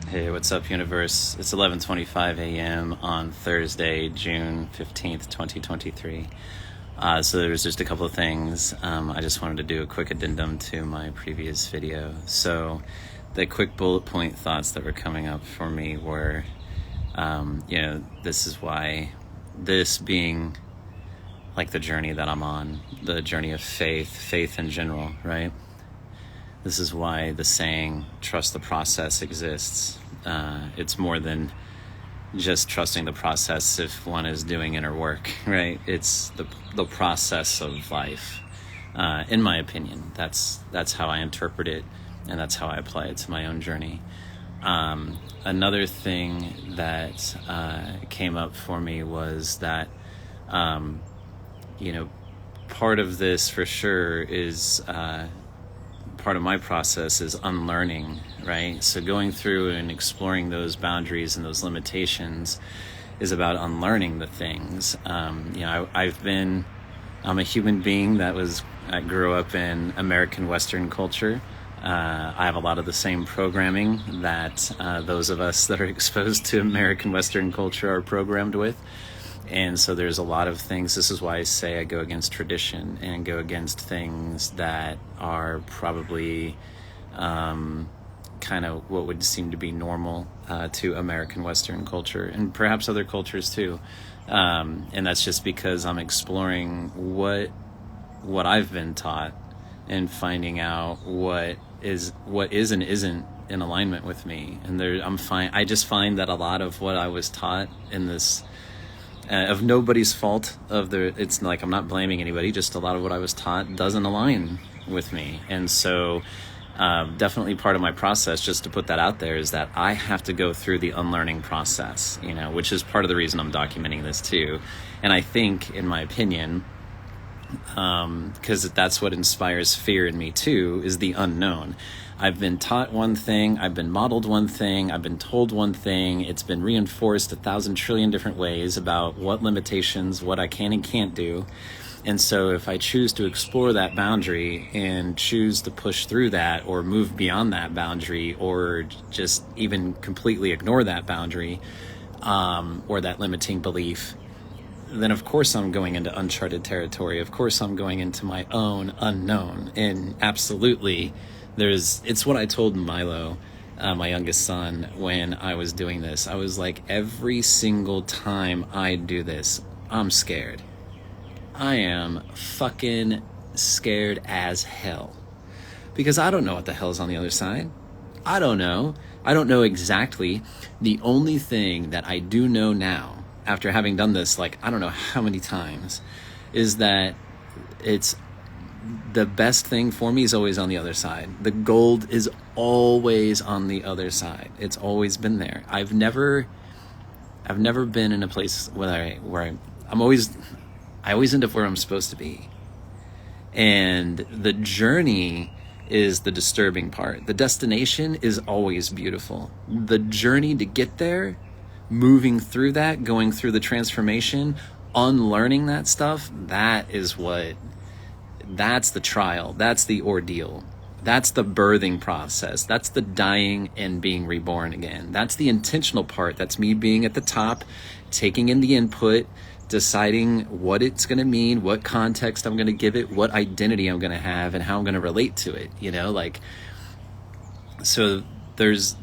Hey, what's up, universe? It's 11:25 a.m. on Thursday, June 15th, 2023. So there's just a couple of things. I just wanted to do a quick addendum to my previous video. So the quick bullet point thoughts that were coming up for me were, this is why, this being like the journey that I'm on, the journey of faith in general, right? This is why the saying, trust the process, exists. It's more than just trusting the process if one is doing inner work, right? It's the process of life, in my opinion. That's how I interpret it, and that's how I apply it to my own journey. Another thing that came up for me was that, part of this for sure is... part of my process is unlearning, right? So going through and exploring those boundaries and those limitations is about unlearning the things. I'm a human being I grew up in American Western culture. I have a lot of the same programming that those of us that are exposed to American Western culture are programmed with. And so there's a lot of things. This is why I say I go against tradition and go against things that are probably kind of what would seem to be normal to American Western culture and perhaps other cultures too. And that's just because I'm exploring what I've been taught and finding out what is and isn't in alignment with me. And I just find that a lot of what I was taught in this, of nobody's fault, it's like I'm not blaming anybody, just a lot of what I was taught doesn't align with me. And so definitely part of my process, just to put that out there, is that I have to go through the unlearning process, which is part of the reason I'm documenting this too. And I think, in my opinion, because that's what inspires fear in me too, is the unknown. I've been taught one thing, I've been modeled one thing, I've been told one thing, it's been reinforced 1,000 trillion different ways about what limitations, what I can and can't do. And so if I choose to explore that boundary and choose to push through that or move beyond that boundary or just even completely ignore that boundary or that limiting belief, then of course I'm going into uncharted territory. Of course I'm going into my own unknown. And absolutely, it's what I told Milo, my youngest son, when I was doing this. I was like, every single time I do this, I'm scared. I am fucking scared as hell. Because I don't know what the hell's on the other side. I don't know. I don't know exactly. The only thing that I do know now, after having done this, I don't know how many times, is that the best thing for me is always on the other side. The gold is always on the other side. It's always been there. I've never been in a place where I always end up where I'm supposed to be. And the journey is the disturbing part. The destination is always beautiful. The journey to get there, moving through that, going through the transformation, unlearning that stuff, that's the trial, that's the ordeal, that's the birthing process, that's the dying and being reborn again. That's the intentional part. That's me being at the top, taking in the input, deciding what it's going to mean, what context I'm going to give it, what identity I'm going to have, and how I'm going to relate to it, so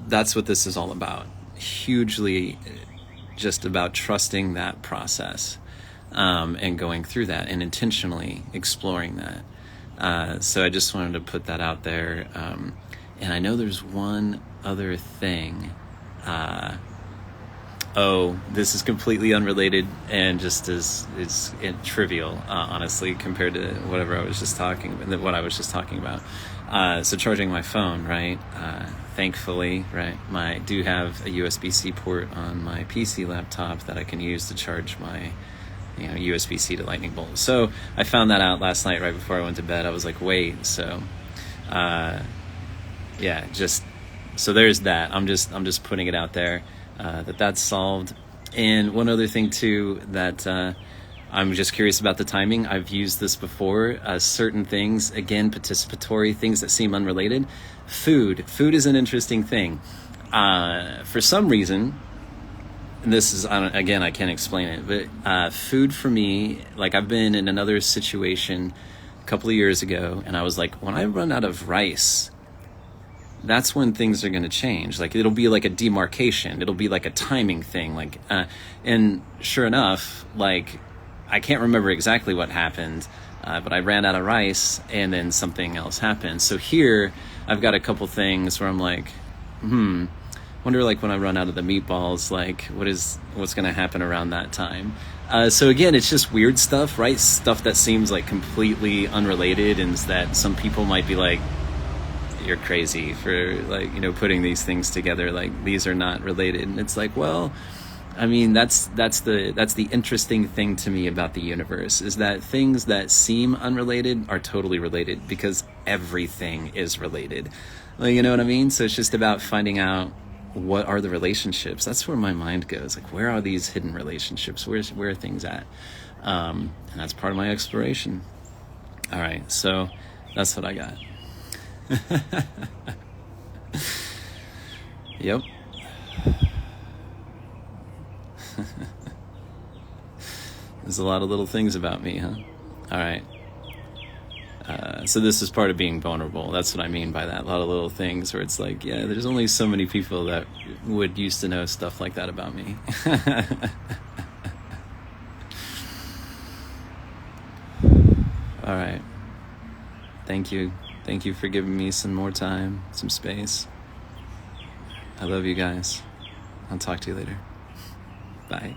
that's what this is all about. Hugely just about trusting that process. And going through that and intentionally exploring that. So I just wanted to put that out there. And I know there's one other thing. This is completely unrelated and just it's trivial, honestly, compared to what I was just talking about. So charging my phone, right? Thankfully, right, I do have a USB-C port on my PC laptop that I can use to charge my USB-C to lightning bolt. So I found that out last night right before I went to bed. I was like, wait, so so there's that. I'm just putting it out there that's solved. And one other thing too that I'm just curious about the timing. I've used this before. Certain things, again, participatory things that seem unrelated. Food is an interesting thing. for some reason, and this is, again, I can't explain it, but food for me, like I've been in another situation a couple of years ago, and I was like, when I run out of rice, that's when things are going to change. Like it'll be like a demarcation. It'll be like a timing thing. Like, and sure enough, like I can't remember exactly what happened, but I ran out of rice and then something else happened. So here I've got a couple things where I'm like, wonder like when I run out of the meatballs, like what's going to happen around that time. So again, it's just weird stuff, right? Stuff that seems like completely unrelated, and that some people might be like, you're crazy for like, putting these things together. Like these are not related. And it's like, well, I mean, that's the interesting thing to me about the universe, is that things that seem unrelated are totally related, because everything is related. Like, you know what I mean? So it's just about finding out what are the relationships. That's where my mind goes. Like, where are these hidden relationships? Where are things at? And that's part of my exploration. All right, so that's what I got. Yep. There's a lot of little things about me, huh? All right. So this is part of being vulnerable. That's what I mean by that. A lot of little things where it's like, yeah, there's only so many people that would used to know stuff like that about me. All right. Thank you. Thank you for giving me some more time, some space. I love you guys. I'll talk to you later. Bye.